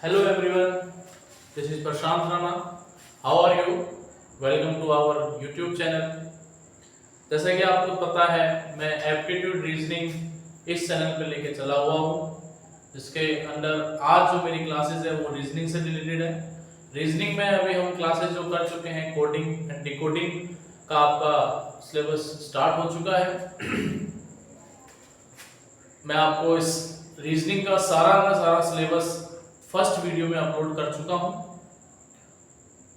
Hello everyone, this is Prashant Rana. How are you? Welcome to our YouTube channel. जैसा कि आपको पता है मैं एप्टीट्यूड रीजनिंग इस चैनल पे लेके चला हुआ हूँ, जिसके अंदर आज जो मेरी क्लासेस है वो रीजनिंग से रिलेटेड है। रीजनिंग में अभी हम क्लासेस जो कर चुके हैं, कोडिंग एंड डिकोडिंग का आपका सिलेबस स्टार्ट हो चुका है। मैं आपको इस रीजनिंग का सारा सिलेबस फर्स्ट वीडियो में अपलोड कर चुका हूं।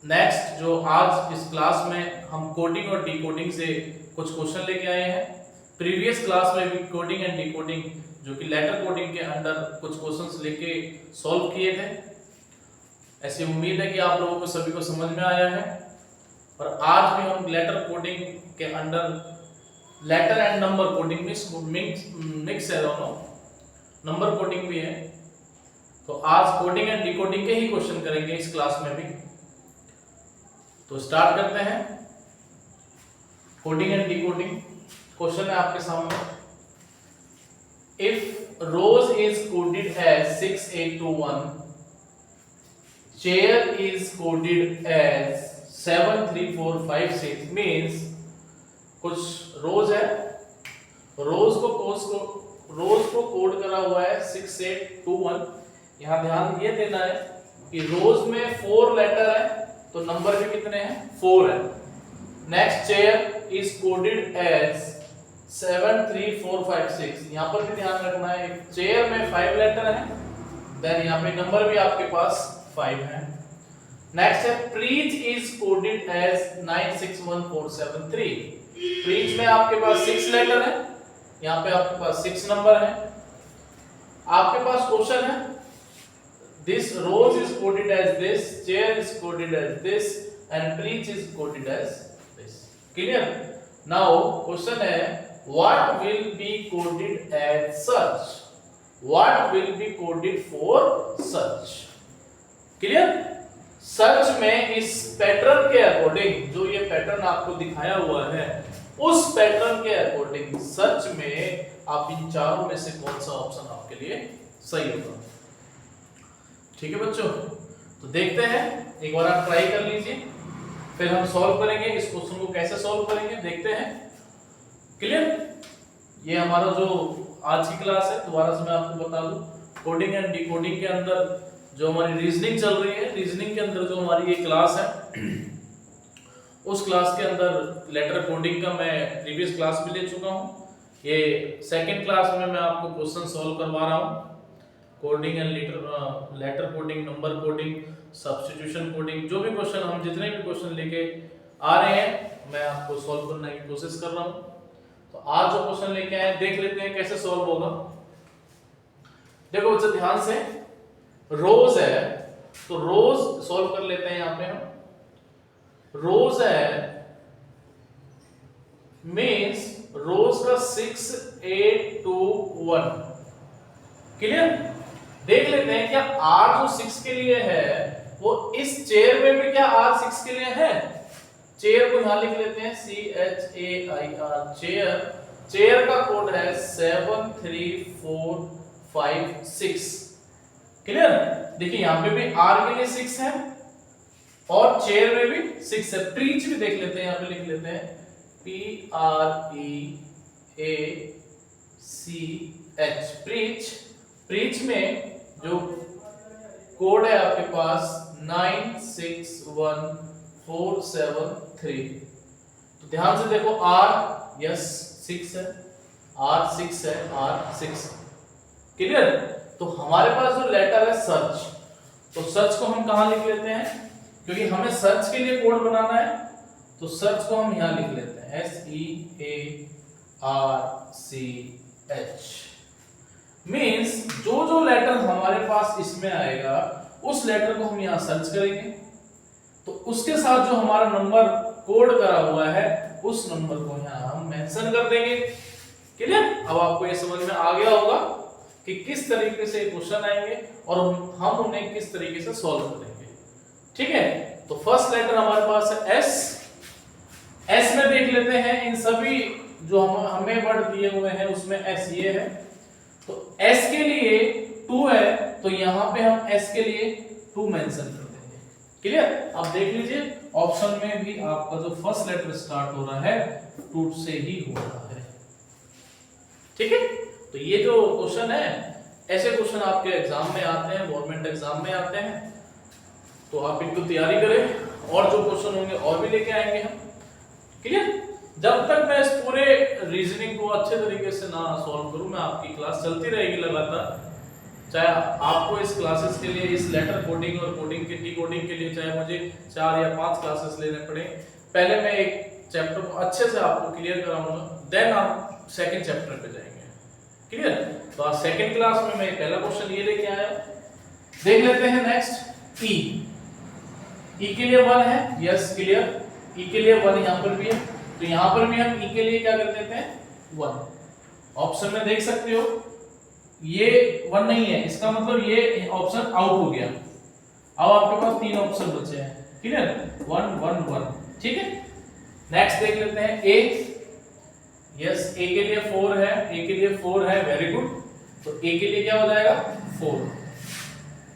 नेक्स्ट जो आज इस क्लास में हम कोडिंग और डिकोडिंग से कुछ क्वेश्चन लेके आए हैं। प्रीवियस क्लास में भी कोडिंग एंड डिकोडिंग जो कि लेटर कोडिंग के अंडर कुछ क्वेश्चंस लेके सॉल्व किए थे। ऐसी उम्मीद है कि आप लोगों को सभी को समझ में आया है। और आज भी हम लेटर कोडिंग के under letter and number coding mix है, दोनों नंबर कोडिंग भी है। तो आज कोडिंग एंड डिकोडिंग के ही क्वेश्चन करेंगे इस क्लास में भी। तो स्टार्ट करते हैं। कोडिंग एंड डिकोडिंग क्वेश्चन है आपके सामने। If rose is coded as 6821, chair is coded as 73456 means कुछ रोज है, रोज को कोड करा हुआ है 6821। यहां ध्यान ये देना है कि रोज में 4 लेटर है तो नंबर भी कितने हैं, 4 है। Next chair is coded as 73456, यहां पर भी ध्यान रखना है चेयर में 5 लेटर है, देन यहां पे नंबर भी आपके पास 5 है। नेक्स्ट है preach is coded as 961473, preach में आपके पास 6 लेटर है, यहां पे आपके पास 6 नंबर है। आपके पास क्वेश्चन है this rose is coded as this, chair is coded as this and preach is coded as this. Clear? Now question है what will be coded as such, what will be coded for such. Clear? Search में इस pattern के according, जो ये pattern आपको दिखाया हुआ है उस पैटर्न के अकॉर्डिंग सर्च में आप इन चारों में से कौन सा ऑप्शन आपके लिए सही होगा। ठीक है बच्चों, तो देखते हैं, एक बार आप ट्राई कर लीजिए, फिर हम सॉल्व करेंगे। इस क्वेश्चन को कैसे सॉल्व करेंगे देखते हैं। क्लियर? ये हमारा जो आज की क्लास है, दोबारा से मैं आपको बता दूं, कोडिंग एंड डिकोडिंग के अंदर जो हमारी रीजनिंग चल रही है, रीजनिंग के अंदर जो हमारी ये क्लास है उस क्लास के अंदर लेटर कोडिंग का मैं प्रीवियस क्लास भी ले चुका हूं। ये सेकंड क्लास में मैं आपको क्वेश्चन सॉल्व करवा रहा हूं। Coding and later coding, number coding, substitution coding, जो भी क्वेश्चन हम जितने भी क्वेश्चन लेके आ रहे हैं मैं आपको सॉल्व करने की कोशिश कर रहा हूं। तो आज जो क्वेश्चन लेके आए देख लेते हैं कैसे सॉल्व होगा। देखो बच्चे ध्यान से, रोज है तो रोज सॉल्व कर लेते हैं। यहां पे हम रोज है मींस रोज का 6821। क्लियर? देख लेते हैं क्या R जो 6 के लिए है वो इस चेयर में भी क्या R 6 के लिए है। चेयर को यहां लिख लेते हैं CHAIR, चेयर। चेयर का कोड है 73456। क्लियर? देखिए यहां पे भी R के लिए 6 है और चेयर में भी 6 है। प्रीच भी देख लेते हैं, यहां पे लिख लेते हैं PREACH, प्रीच। प्रीच में जो कोड है आपके पास 961473। तो ध्यान से देखो R यस 6 है, R 6 है, R 6। क्लियर? तो हमारे पास जो लेटर है सर्च, तो सर्च को हम कहां लिख लेते हैं, क्योंकि हमें सर्च के लिए कोड बनाना है तो सर्च को हम यहां लिख लेते हैं SEARCH। मींस जो लेटर हमारे पास इसमें आएगा उस लेटर को हम यहां सर्च करेंगे, तो उसके साथ जो हमारा नंबर कोड करा हुआ है उस नंबर को यहां हम मेंशन कर देंगे। क्लियर? अब आपको ये समझ में आ गया होगा कि किस तरीके से क्वेश्चन आएंगे और हम उन्हें किस तरीके से सॉल्व करेंगे। ठीक है, तो फर्स्ट लेटर हमारे पास है S। S में देख लेते हैं इन सभी जो हमें वर्ड दिए हुए हैं उसमें S ये है, तो S के लिए 2 है तो यहाँ पे हम s के लिए 2 मेंशन कर देंगे। क्लियर? अब देख लीजिए ऑप्शन में भी आपका जो फर्स्ट लेटर स्टार्ट हो रहा है 2 से ही हो रहा है। ठीक है, तो ये जो क्वेश्चन है, ऐसे क्वेश्चन आपके एग्जाम में आते हैं, गवर्नमेंट एग्जाम में आते हैं, तो आप इनको तैयारी करें और जो क्वेश्चन होंगे और भी लेके आएंगे हम। क्लियर? जब तक मैं इस पूरे रीजनिंग को अच्छे तरीके से ना सॉल्व करूं, मैं आपकी क्लास चलती रहेगी लगातार, चाहे आपको इस क्लासेस के लिए, इस लेटर कोडिंग और कोडिंग के डी कोडिंग के लिए चाहे मुझे 4 या 5 क्लासेस लेने पड़े, पहले मैं एक चैप्टर को अच्छे से आपको क्लियर कराऊंगा, देन आप सेकंड चैप्टर पे जाएंगे। क्लियर? तो आज सेकंड क्लास में मैं पहला क्वेश्चन ये लेके आया, देख लेते हैं। नेक्स्ट ई के लिए 1 है, यस क्लियर, ई के लिए 1 यहां पर भी है, तो यहां पर भी हम ई के लिए क्या कर देते हैं 1। ऑप्शन में देख सकते हो ये 1 नहीं है, इसका मतलब ये ऑप्शन आउट हो गया। अब आपके पास 3 ऑप्शन बचे हैं। क्लियर? 1 1 1। ठीक है, नेक्स्ट देख लेते हैं ए, यस ए के लिए 4 है, ए के लिए 4 है, वेरी गुड। तो ए के लिए क्या हो जाएगा 4,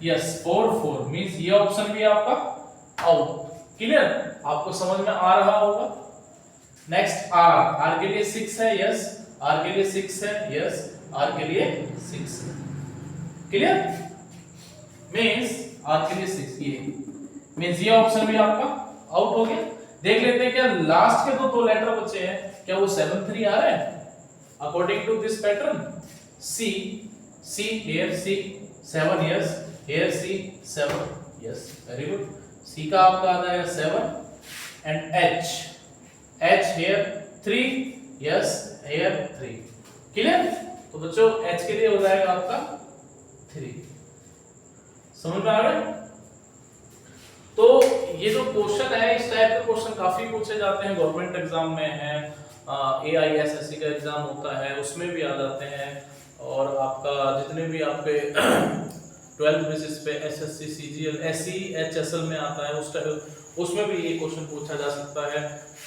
यस 4 4 मींस ये ऑप्शन भी आपका आउट। क्लियर? आपको समझ में आ रहा होगा। नेक्स्ट आर, आर के लिए 6 है, यस आर के लिए 6 है, यस आर के लिए 6 है। क्लियर? मींस आर के लिए 6, ये मींस ये ऑप्शन भी आपका आउट हो गया। देख लेते हैं क्या लास्ट के दो लेटर बचे हैं, क्या वो 7 3 आ रहे हैं according to this pattern. C, C here C 7, yes here C 7, yes very good. C का आपका आ जाएगा 7 and H, H here 3, yes here 3। Clear? तो बच्चों एच के लिए हो जाएगा आपका 3। समझ में आ गया? तो ये जो क्वेश्चन है, इस टाइप के क्वेश्चन काफी पूछे जाते हैं, गवर्नमेंट एग्जाम में है, AISSC का एग्जाम होता है उसमें भी आ जाते हैं, और आपका जितने भी आपके 12th बेसिस पे SSC CGL SE HSL में आता है उसमें भी ये क्वेश्चन पूछा जा सकता है।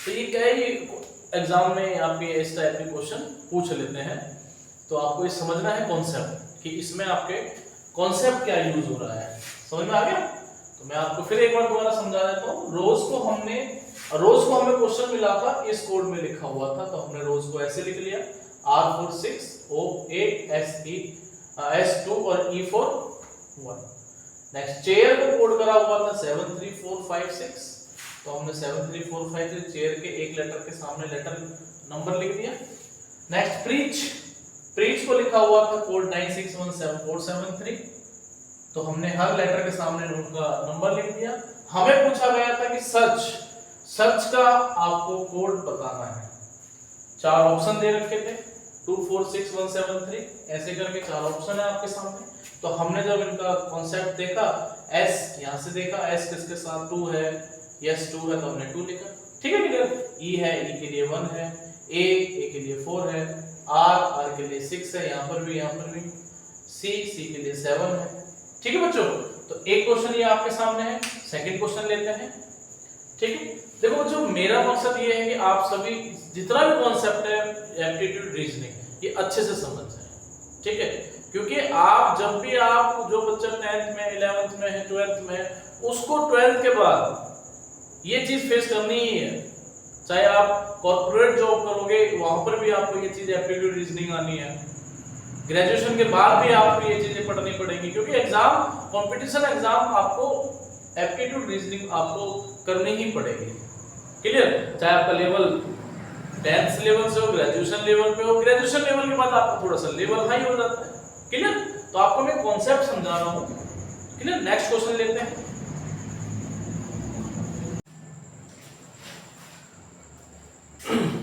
तो ये कई एग्जाम में आपके इस टाइप के क्वेश्चन पूछ लेते हैं। तो आपको ये समझना है कॉन्सेप्ट, कि इसमें आपके कॉन्सेप्ट क्या यूज हो रहा है। समझ में आ गया? तो मैं आपको फिर एक बार दोबारा समझा देता हूँ। रोज को हमें क्वेश्चन मिला था, इस कोड में लिखा हुआ था, तो हमने रोज को ऐसे लिख लिया R4 6 O 8 SE S2 और E 4 1। नेक्स्ट चेयर को कोड करा हुआ था 7 3 4 5 6, तो हमने 7 3 4 5 6 चेयर के एक लेटर के सामने लेटर नंबर लिख दिया। नेक्स्ट प्रीच को लिखा हुआ था कोड 961747 तो हमने हर लेटर के सामने उनका नंबर लिख दिया। हमें पूछा गया था कि सर्च का आपको कोड बताना है। 4 ऑप्शन दे रखे थे 2 4 6 1 7 3 ऐसे करके 4 ऑप्शन है आपके सामने। तो हमने जब इनका कॉन्सेप्ट देखा, S यहां से देखा, S किसके साथ 2 है, यस 2 है, तो हमने 2 लिखा। ठीक है क्लियर? E है, E के लिए 1 है, A के लिए 4 है, R के लिए 6 है, यहां पर भी C के लिए 7 है। ठीक है बच्चों, तो एक क्वेश्चन ये आपके सामने है। सेकंड क्वेश्चन लेते हैं। ठीक है, देखो बच्चों मेरा मकसद ये है कि आप सभी जितना भी कॉन्सेप्ट है एप्टीट्यूड रीजनिंग ये अच्छे से समझ जाएं। ठीक है, क्योंकि आप जब भी आप जो बच्चा 10th में 11th में है 12th में उसको 12th के बाद ये चीज फेस करनी ही है। चाहे आप कॉर्पोरेट जॉब करोगे वहां पर भी आपको ये चीज एप्टीट्यूड रीजनिंग आनी है। ग्रेजुएशन के बाद भी आपको ये चीजें पढ़नी पड़ेगी, क्योंकि एग्जाम कंपटीशन एग्जाम आपको एप्टीट्यूड रीजनिंग आपको करनी ही पड़ेगी। क्लियर? चाहे आपका लेवल 10th लेवल से हो, ग्रेजुएशन लेवल पे हो, ग्रेजुएशन लेवल के बाद आपका थोड़ा सा लेवल हाई हो जाता है। क्लियर? तो आपको मैं कॉन्सेप्ट समझा रहा हूं। क्लियर? नेक्स्ट क्वेश्चन लेते हैं।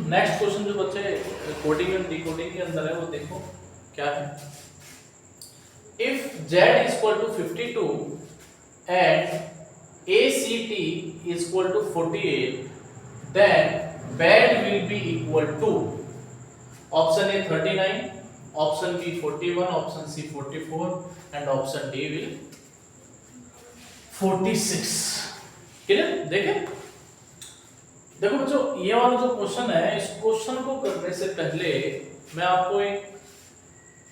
नेक्स्ट क्वेश्चन जो बच्चे कोडिंग एंड डिकोडिंग के अंदर है वो देखो क्या है। If Z is equal to 52 and ACT is equal to 48, then BAD will be equal to option A 39, option B 41, option C 44 and option D will 46। Clear? देखें, देखो बच्चों ये वाला जो क्वेश्चन है, इस क्वेश्चन को करने से पहले मैं आपको एक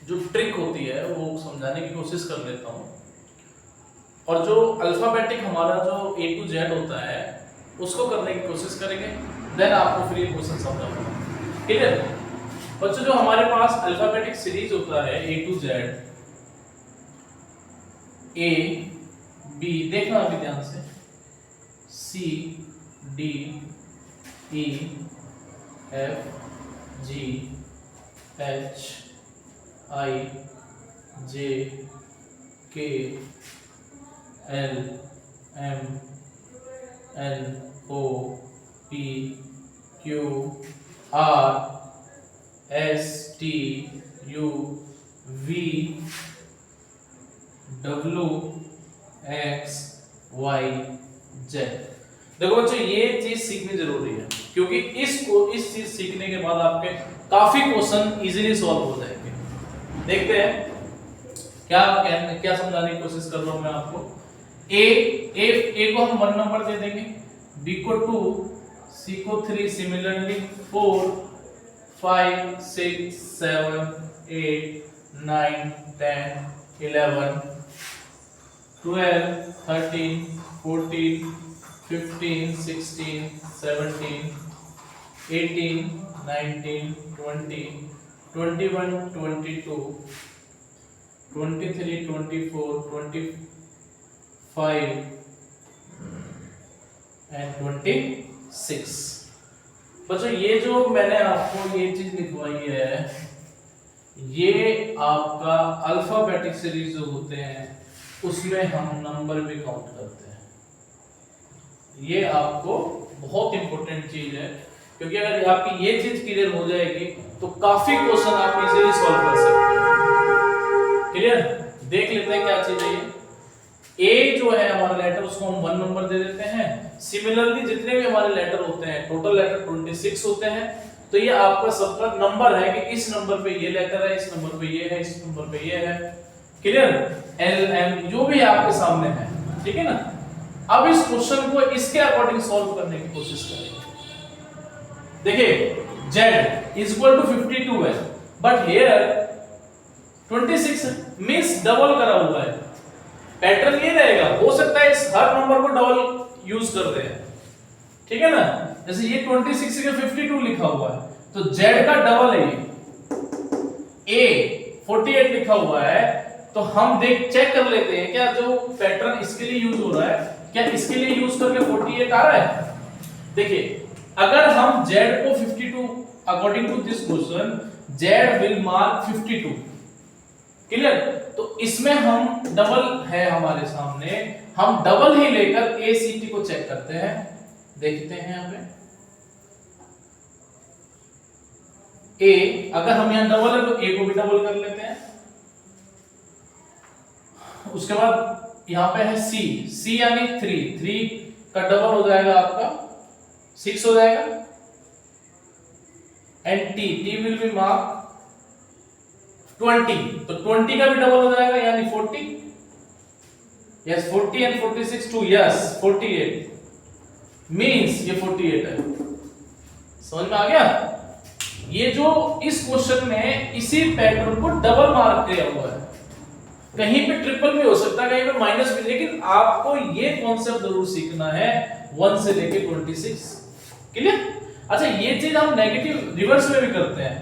जो ट्रिक होती है वो समझाने की कोशिश कर लेता हूँ। और जो अल्फाबेटिक हमारा जो A to Z होता है उसको करने की कोशिश करेंगे, देन आपको फिर ये क्वेश्चन समझ आएगा। क्लियर बच्चों? जो हमारे पास अल्फाबेटिक सीरीज होता है A to Z, A B, देखना अभी ध्यान से, C D E F G H I J K L M N O P Q R S T U V W X Y Z। देखो बच्चों ये चीज सीखनी जरूरी है, क्योंकि इस चीज सीखने के बाद आपके काफी क्वेश्चन इजीली सॉल्व हो जाएंगे। देखते हैं क्या समझाने की कोशिश कर रहा हूं मैं आपको। ए को हम 1 नंबर दे देंगे, बी को 2, सी को 3, सिमिलरली 4 5 6 7 8 9 10 11 12 13 14 15 16 17 18 19 20 21 22 23 24 25 एंड 26। बच्चों ये जो मैंने आपको ये चीज लिखवाई है, ये आपका अल्फाबेटिक सीरीज जो होते हैं उसमें हम नंबर भी काउंट करते हैं। ये आपको बहुत इंपॉर्टेंट चीज है, क्योंकि अगर आपकी ये चीज क्लियर हो जाएगी तो काफी क्वेश्चन आप इजीली सॉल्व कर सकते हैं। क्लियर? देख लेते हैं क्या चीज है ये। ए जो है हमारा लेटर, उसको हम 1 नंबर दे देते हैं। सिमिलरली जितने भी हमारे लेटर होते हैं, टोटल लेटर 26 होते हैं, तो ये आपका सबका नंबर है कि इस नंबर पे ये लेटर है, इस नंबर पे ये है, इस नंबर पे ये है। क्लियर? एल एम जो भी आपके सामने है, ठीक है ना। अब इस क्वेश्चन को इसके अकॉर्डिंग सॉल्व करने की कोशिश करेंगे। देखिए z is equal to 52 है, बट here 26 मींस डबल करा हुआ है। पैटर्न ये रहेगा, हो सकता है इस हर नंबर को डबल यूज कर रहे हैं, ठीक है ना। जैसे ये 26 के 52 लिखा हुआ है, तो z का डबल है ये। a 48 लिखा हुआ है, तो हम चेक कर लेते हैं क्या जो पैटर्न इसके लिए यूज हो रहा है, क्या इसके लिए यूज करके 48 आ रहा है। देखिए अगर हम z को 52 according to this question z will mark 52। Clear? तो इसमें हम डबल है हमारे सामने, हम डबल ही लेकर ACT को चेक करते हैं। देखते हैं यहां पे A, अगर हम यहां डबल है तो A को भी डबल कर लेते हैं। उसके बाद यहां पे है C यानी 3 का डबल हो जाएगा आपका 6 हो जाएगा। And T will be mark 20, तो 20 का भी डबल हो जाएगा यानी 40। यस 40 एंड 46 2, यस 48 मींस ये 48 है। समझ में आ गया? ये जो इस क्वेश्चन में इसी पैटर्न को डबल मार्क किया हुआ है, कहीं पे ट्रिपल भी हो सकता है, कहीं पे माइनस भी, लेकिन आपको ये कॉन्सेप्ट जरूर सीखना है 1 से लेके 26। क्लियर? अच्छा ये चीज हम नेगेटिव रिवर्स में भी करते हैं,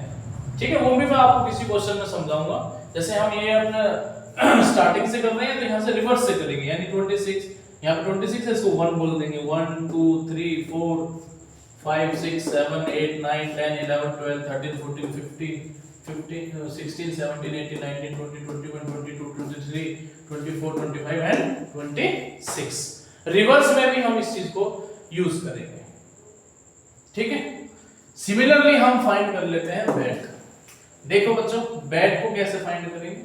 ठीक है, वो भी मैं आपको किसी क्वेश्चन में समझाऊंगा। जैसे हम ये अपना स्टार्टिंग से कर रहे हैं तो यहां से रिवर्स से करेंगे, यानी 26 यहां पे 26 है, इसको 1 बोल देंगे। 1 2 3 4 5 6 7 8 9 10 11 12 13 14 15 16 17 18 19 20 21 22 23 24 25 एंड 26। रिवर्स में भी हम इस चीज को यूज करेंगे, ठीक है। सिमिलरली हम फाइंड कर लेते हैं बेट। देखो बच्चों बेट को कैसे फाइंड करेंगे,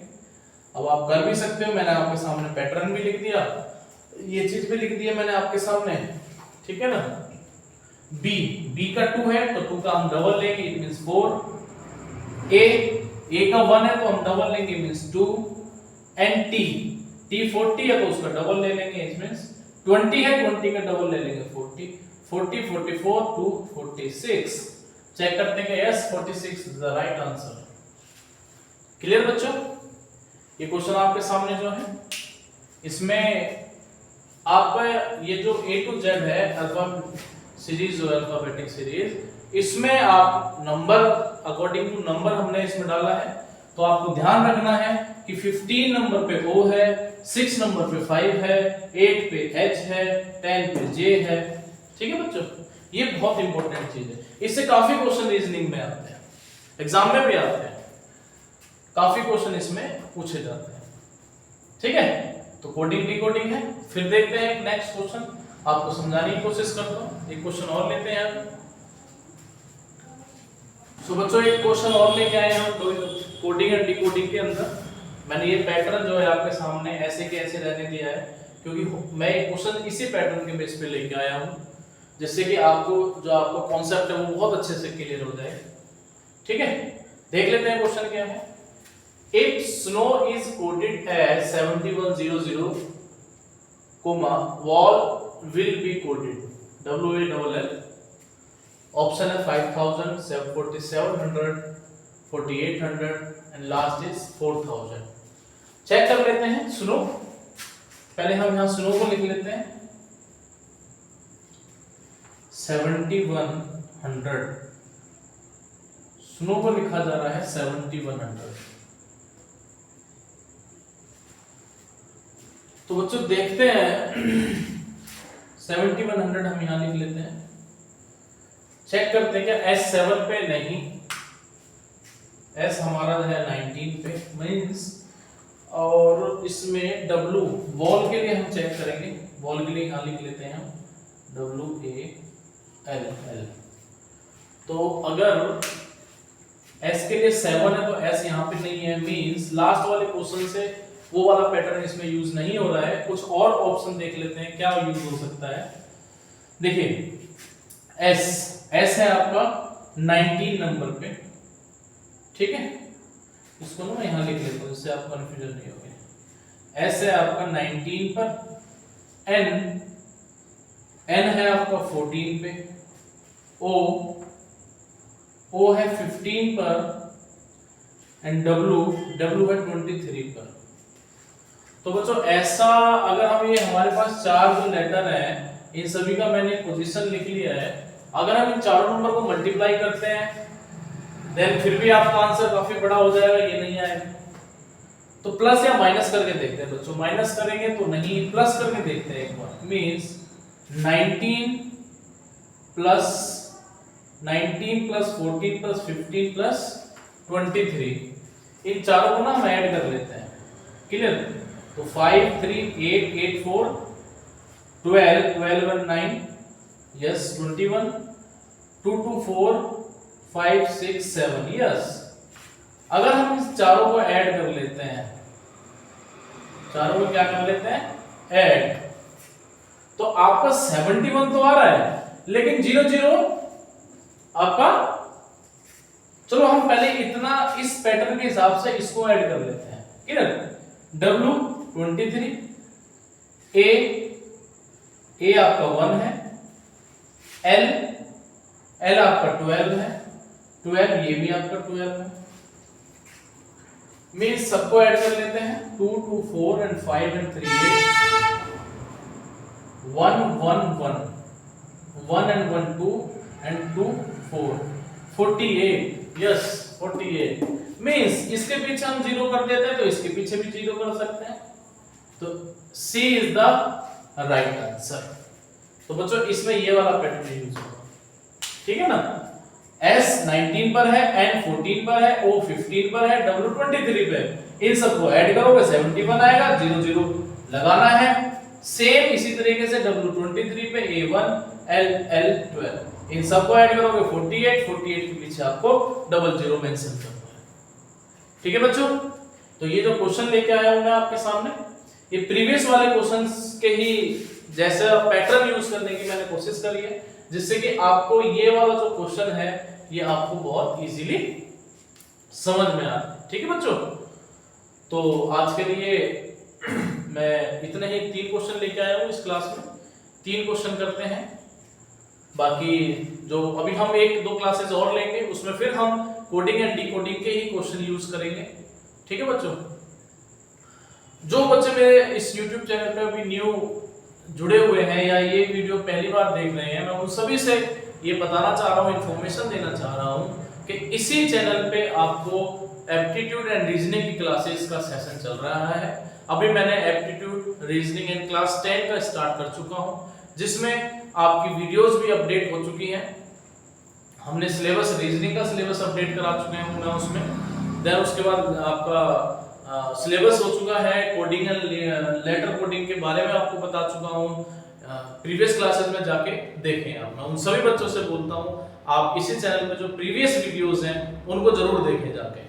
अब आप कर भी सकते हो, मैंने आपके सामने पैटर्न भी लिख दिया, ये चीज भी लिख दिया मैंने आपके सामने, ठीक है ना। बी का 2 है तो 2 का हम डबल लेंगे, इट मींस 4। ए का 1 है तो हम डबल लेंगे, मींस 2। एंड टी 40 है तो उसका डबल ले लेंगे, इट मींस 20 है, 20 का डबल ले लेंगे 40 44 टू 46। चेक करते हैं, yes 46 is the right answer. Clear बच्चों? ये क्वेश्चन आपके सामने जो है, इसमें आप ये जो A to Z है अल्फा सीरीज जो है अल्फाबेटिक सीरीज, इसमें आप नंबर अकॉर्डिंग टू नंबर हमने इसमें डाला है। तो आपको ध्यान रखना है कि 15 नंबर पे O है, 6 नंबर पे 5 है, 8 पे H है, 10 पे J है। ठीक है बच्चों, ये बहुत इंपॉर्टेंट चीज है। इससे काफी क्वेश्चन रीजनिंग में आते हैं, एग्जाम में भी आते हैं, काफी क्वेश्चन इसमें पूछे जाते हैं। ठीक है, तो कोडिंग डिकोडिंग है। फिर देखते हैं एक नेक्स्ट क्वेश्चन, आपको समझाने की कोशिश करता हूं। एक क्वेश्चन और लेते हैं हम। सो बच्चों एक क्वेश्चन और लेके आए हम कोडिंग एंड डिकोडिंग के अंदर। मैंने ये पैटर्न जो है आपके सामने ऐसे के ऐसे रहने दिया है, क्योंकि मैं एक क्वेश्चन इसी पैटर्न के बेस पे लेके आया हूं, जिससे कि आपको जो आपका कॉन्सेप्ट है वो बहुत अच्छे से क्लियर हो जाए। ठीक है, देख लेते हैं क्वेश्चन क्या है। If snow is coded as 7100, wall will be coded WALL. Option है 5000, 4700, 4800 एंड लास्ट इज 4000। चेक कर लेते हैं स्नो। पहले हम यहां स्नो को लिख लेते हैं 7100। स्नो को लिखा जा रहा है 7100। तो बच्चों देखते हैं 7100 हम यहां लिख लेते हैं। चेक करते हैं क्या S7 पे नहीं, S हमारा है 19 पे मींस, और इसमें W वॉल के लिए हम चेक करेंगे। वॉल के लिए यहां लिख लेते हैं हम WALL। तो अगर S के लिए 7 है तो S यहां पे नहीं है, मींस लास्ट वाले क्वेश्चन से वो वाला पैटर्न इसमें यूज नहीं हो रहा है। कुछ और ऑप्शन देख लेते हैं क्या यूज हो सकता है। देखिए S है आपका 19 नंबर पे। ठीक है, इसको ना मैं यहां लिख लेता हूं जिससे आपको कंफ्यूजन नहीं होगी। S है आपका 19 पर, N है आपका 14 पे, O है 15 पर एंड W है 23 पर। तो बच्चों ऐसा अगर हम ये हमारे पास चार जो लेटर हैं इन सभी का मैंने पोजीशन लिख लिया है, अगर हम इन चारों नंबर को मल्टीप्लाई करते हैं देन फिर भी आपका आंसर काफी बड़ा हो जाएगा, ये नहीं आएगा। तो प्लस या माइनस करके देखते हैं बच्चों। माइनस करेंगे तो नहीं, प्लस करके देखते हैं एक बार। मींस 19 प्लस 14 प्लस 15 प्लस 23, इन चारों को ना हम ऐड कर लेते हैं। क्लियर? तो 5 3 8 8 4 12 12 1 9 यस 21 2 2 4 5 6 7 यस। अगर हम इस चारों को ऐड कर लेते हैं, चारों को क्या कर लेते हैं ऐड, तो आपका 71 तो आ रहा है लेकिन 0 0 आपका, चलो हम पहले इतना इस पैटर्न के हिसाब से इसको ऐड कर लेते हैं। क्लियर? W 23, A आपका 1 है, L आपका 12 है, 12 ये भी आपका 12 है। मींस सबको ऐड कर लेते हैं 2 2 4 and 5 and 3 8 1 1 1 1 and 1 2 and 2 4 48 yes 48। Means इसके पीछे हम 0 कर देते हैं तो इसके पीछे भी 0 कर सकते हैं। तो C is the right answer. तो बच्चों इसमें ये वाला पैटर्न यूज होगा। ठीक है ना? S 19 पर है, N 14 पर है, O 15 पर है, W 23 पे। इन सबको ऐड करोगे 71 आएगा, 0 0 लगाना है। सेम इसी तरीके से W 23 पे A1 L 12, इन सबको ऐड करोगे 48 48 के पीछे आपको 00 मेंशन करना है। ठीक है बच्चों? तो ये जो क्वेश्चन लेके आया हूं मैं आपके सामने, ये प्रीवियस वाले क्वेश्चंस के ही जैसा पैटर्न यूज करने की मैंने कोशिश करी है, जिससे कि आपको ये वाला जो क्वेश्चन है ये आपको बहुत इजीली समझ में आ जाए। ठीक है बच्चों? तो आज के लिए मैं इतने ही 3 क्वेश्चन लेके आया हूँ इस क्लास में। 3 क्वेश्चन करते हैं, बाकी जो अभी हम 1-2 क्लासेस और लेंगे उसमें फिर हम कोडिंग एंड डिकोडिंग के ही क्वेश्चन यूज करेंगे। ठीक है बच्चों। जो बच्चे मेरे इस YouTube चैनल पे अभी न्यू जुड़े हुए हैं या ये वीडियो पहली बार देख रहे हैं, मैं उन सभी से ये बताना चाह रहा हूँ, इन्फॉर्मेशन देना चाह रहा हूँ कि इसी चैनल पे आपको एप्टीट्यूड एंड रीजनिंग की क्लासेस का सेशन चल रहा है। अभी मैंने एप्टीट्यूड रीजनिंग इन क्लास 10 का स्टार्ट कर चुका हूँ, जिसमें आपकी वीडियोस भी अपडेट हो चुकी हैं। हमने सिलेबस रीजनिंग का सिलेबस अपडेट करा चुके हैं मैं उसमें। देन उसके बाद आपका सिलेबस हो चुका है कोडिंग एंड लेटर कोडिंग के बारे में आपको बता चुका हूँ। प्रीवियस क्लासेस में जाके देखें आप। मैं उन सभी बच्चों से बोलता हूँ आप इसी चैनल पे जो प्रीवियस वीडियोस हैं उनको जरूर देखें जाके,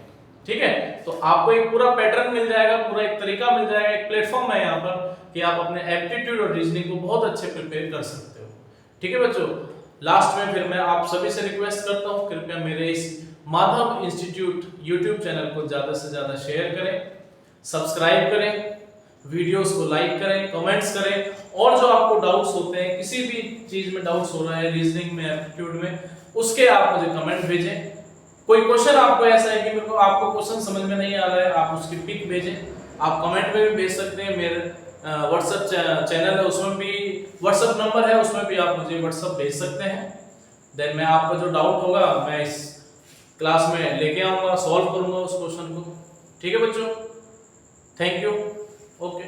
ठीक है। तो आपको एक पूरा पैटर्न मिल जाएगा, पूरा एक तरीका मिल जाएगा, एक प्लेटफॉर्म है यहाँ पर कि आप अपने एप्टीट्यूड और रीजनिंग को बहुत अच्छे प्रिपेयर कर सकते हो, ठीक है बच्चों। लास्ट में फिर मैं आप सभी से रिक्वेस्ट करता हूँ, कृपया मेरे इस माधव इंस्टीट्यूट यूट्यूब चैनल को ज्यादा से ज्यादा शेयर करें, सब्सक्राइब करें, वीडियोस को लाइक करें, कमेंट्स करें, और जो आपको डाउट्स होते हैं, किसी भी चीज में डाउट्स हो रहा है रीजनिंग में, एप्टीट्यूड में, उसके आप मुझे कमेंट भेजें। कोई क्वेश्चन आपको ऐसा है कि मेरे को आपको क्वेश्चन समझ में नहीं आ रहा है, आप उसकी पिक भेजें, आप कमेंट में भी भेज सकते हैं। मेरे व्हाट्सएप चैनल है, उसमें भी व्हाट्सएप नंबर है, उसमें भी आप मुझे व्हाट्सएप भेज सकते हैं। देन मैं आपका जो डाउट होगा मैं इस क्लास में लेके आऊंगा, सॉल्व करूंगा उस क्वेश्चन को, ठीक है बच्चों। Thank you, okay.